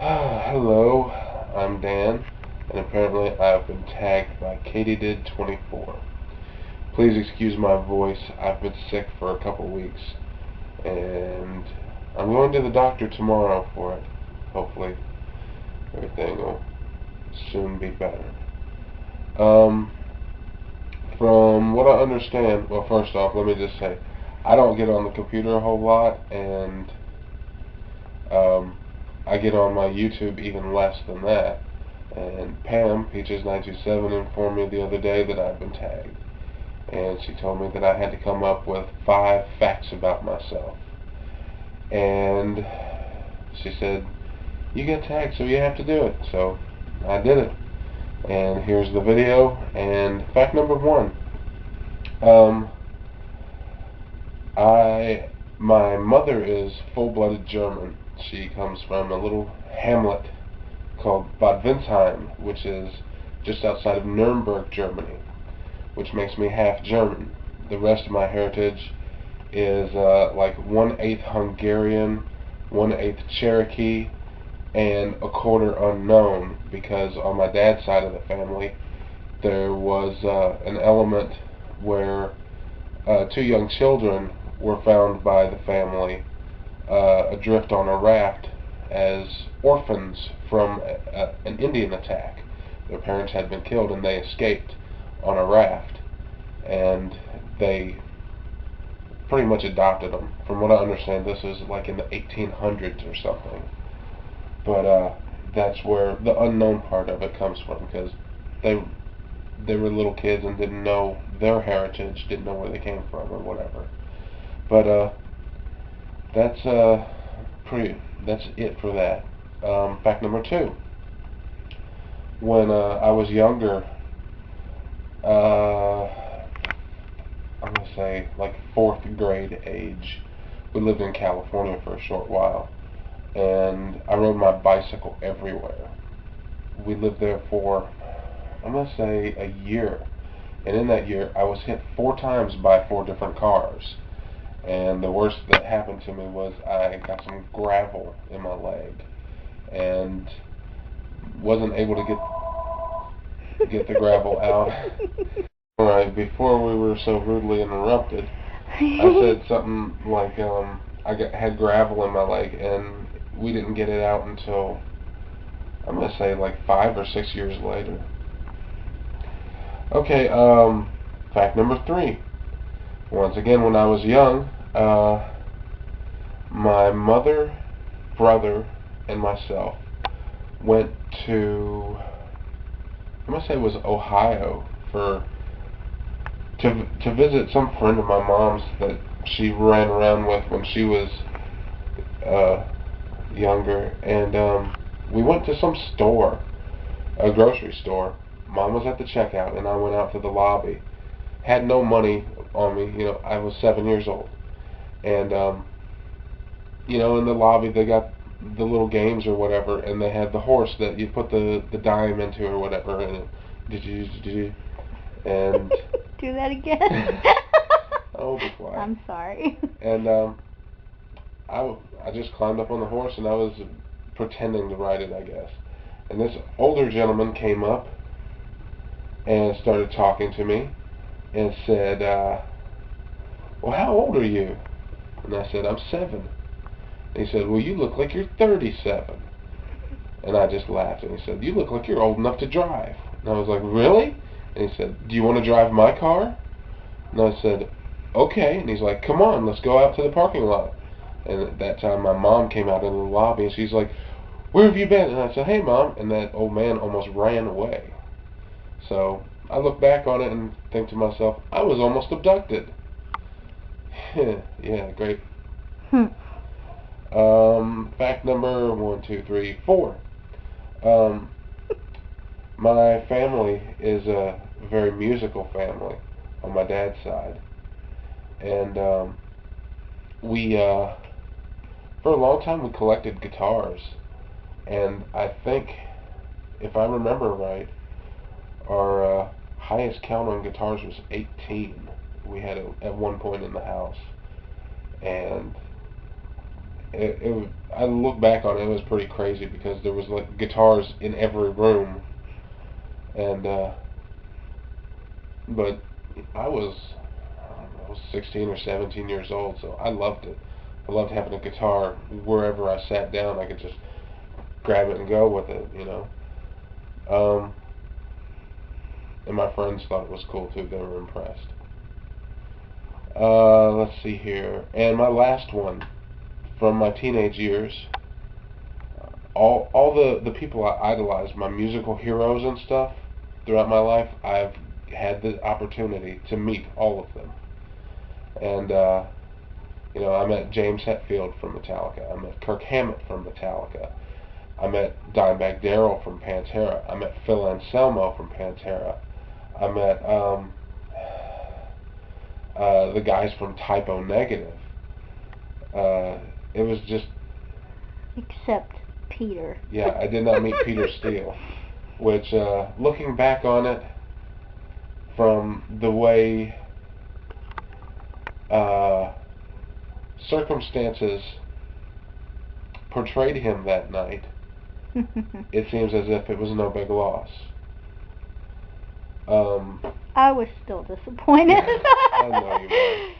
Hello, I'm Dan, and apparently I've been tagged by Katydid24. Please excuse my voice. I've been sick for a couple weeks, and I'm going to the doctor tomorrow for it. Hopefully, everything will soon be better. Um, from what I understand, well, first off, let me just say, I don't get on the computer a whole lot, and um, I get on my YouTube even less than that. And Pam, Peaches927, informed me the other day that I've been tagged. And she told me that I had to come up with 5 facts about myself. And she said, you get tagged, so you have to do it. So I did it. And here's the video. And fact number 1. Um, my mother is full-blooded German. She comes from a little hamlet called Bad Windsheim, which is just outside of Nuremberg, Germany, which makes me half German. The rest of my heritage is like 1/8 Hungarian, 1/8 Cherokee, and a quarter unknown, because on my dad's side of the family there was an element where 2 young children were found by the family adrift on a raft as orphans from an Indian attack. Their parents had been killed and they escaped on a raft, and they pretty much adopted them. From what I understand, this is like in the 1800s or something. But that's where the unknown part of it comes from, because they they were little kids and didn't know their heritage, didn't know where they came from or whatever. But that's pretty. That's it for that. Fact number 2. When I was younger, uh, I'm gonna say like 4th grade age, we lived in California for a short while, and I rode my bicycle everywhere. We lived there for, I'm gonna say, a year, and in that year I was hit 4 times by 4 different cars. And the worst that happened to me was I got some gravel in my leg and wasn't able to get the gravel out. Alright, before we were so rudely interrupted, I said something like had gravel in my leg, and we didn't get it out until, I'm gonna say, like 5 or 6 years later. Okay, fact number 3. Once again, when I was young, my mother, brother, and myself went to, I'm gonna say it was Ohio, for to visit some friend of my mom's that she ran around with when she was uh, younger, and we went to some store, a grocery store. Mom was at the checkout, and I went out to the lobby. Had no money on me, I was 7 years old, and in the lobby they got the little games or whatever, and they had the horse that you put the dime into or whatever, and and Do that again. oh, be quiet. I'm sorry. And I just climbed up on the horse and I was pretending to ride it, I guess. And this older gentleman came up and started talking to me and said, well, how old are you? And I said, I'm 7. And he said, well, you look like you're 37. And I just laughed, and he said, you look like you're old enough to drive. And I was like, really? And he said, do you want to drive my car? And I said, okay. And he's like, come on, let's go out to the parking lot. And at that time, my mom came out into the lobby, and she's like, where have you been? And I said, hey, Mom. And that old man almost ran away. So I look back on it and think to myself, I was almost abducted. Yeah, great. Fact number 1, 2, 3, 4. Um, my family is a very musical family on my dad's side. And we, for a long time, we collected guitars. And I think, if I remember right, our highest count on guitars was 18. We had at one point in the house. And I look back on it, it was pretty crazy because there was like guitars in every room, and but I was, I don't know, 16 or 17 years old, so I loved it. I loved having a guitar wherever I sat down. I could just grab it and go with it, you know. And my friends thought it was cool too. They were impressed. Let's see here. And my last one from my teenage years. All the people I idolized, my musical heroes and stuff, throughout my life, I've had the opportunity to meet all of them. And you know, I met James Hetfield from Metallica. I met Kirk Hammett from Metallica. I met Dimebag Darrell from Pantera. I met Phil Anselmo from Pantera. I met the guys from Type O Negative. It was just... Except Peter. Yeah, I did not meet Peter Steele. Which, looking back on it, from the way circumstances portrayed him that night, it seems as if it was no big loss. I was still disappointed. I know you were.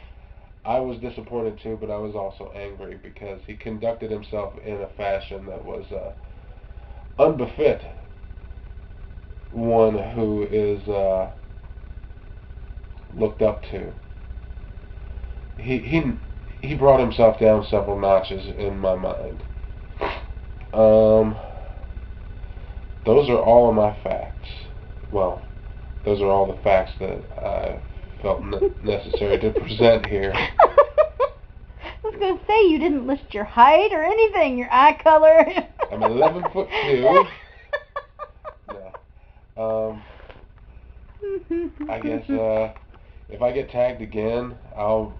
I was disappointed too, but I was also angry because he conducted himself in a fashion that was unbefit one who is looked up to. He brought himself down several notches in my mind. Those are all of my facts. Well, those are all the facts that I felt necessary to present here. I was going to say, you didn't list your height or anything, your eye color. I'm 11'2". No. I guess if I get tagged again, I'll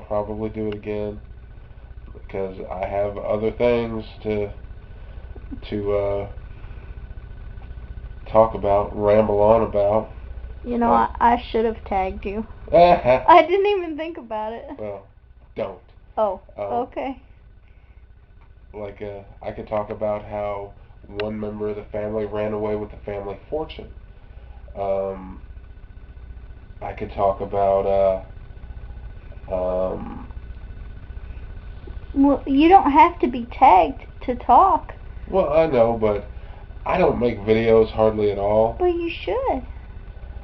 probably do it again because I have other things to talk about, ramble on about. You know, I should have tagged you. I didn't even think about it. Well, don't. Oh, okay. Like, I could talk about how one member of the family ran away with the family fortune. I could talk about, well, you don't have to be tagged to talk. Well, I know, but I don't make videos hardly at all. Well, you should.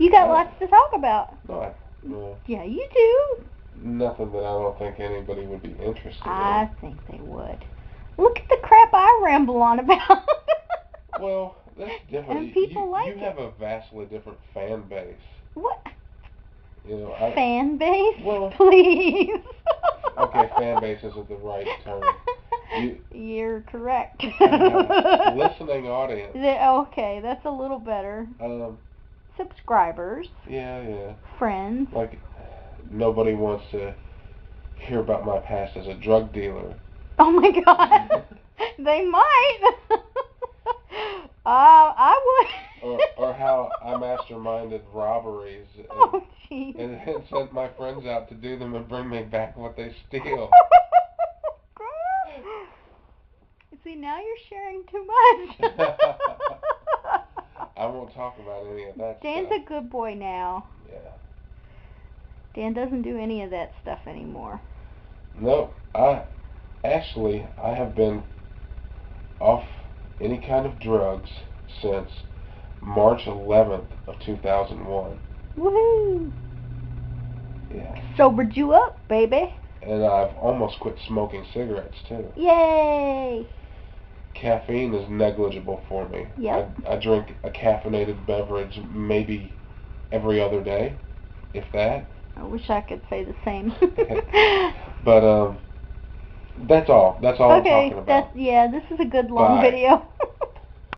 You got lots to talk about. No, yeah, you do. Nothing that I don't think anybody would be interested in. I think they would. Look at the crap I ramble on about. Well, that's different. And people like it. You have a vastly different fan base. What? You know, fan base? Well, please. Okay, fan base isn't the right term. You're correct. Listening audience. Okay, that's a little better. Subscribers. Yeah. Friends. Like, nobody wants to hear about my past as a drug dealer. Oh my God. They might. I would. or how I masterminded robberies and sent my friends out to do them and bring me back what they steal. See, now you're sharing too much. I won't talk about any of that Dan's stuff. a good boy now. Yeah. Dan doesn't do any of that stuff anymore. No, I have been off any kind of drugs since March 11th of 2001. Woohoo! Yeah. Sobered you up, baby. And I've almost quit smoking cigarettes too. Yay! Caffeine is negligible for me. Yep. I drink a caffeinated beverage maybe every other day, if that. I wish I could say the same. But that's all. That's all I'm talking about. Yeah, this is a good long video.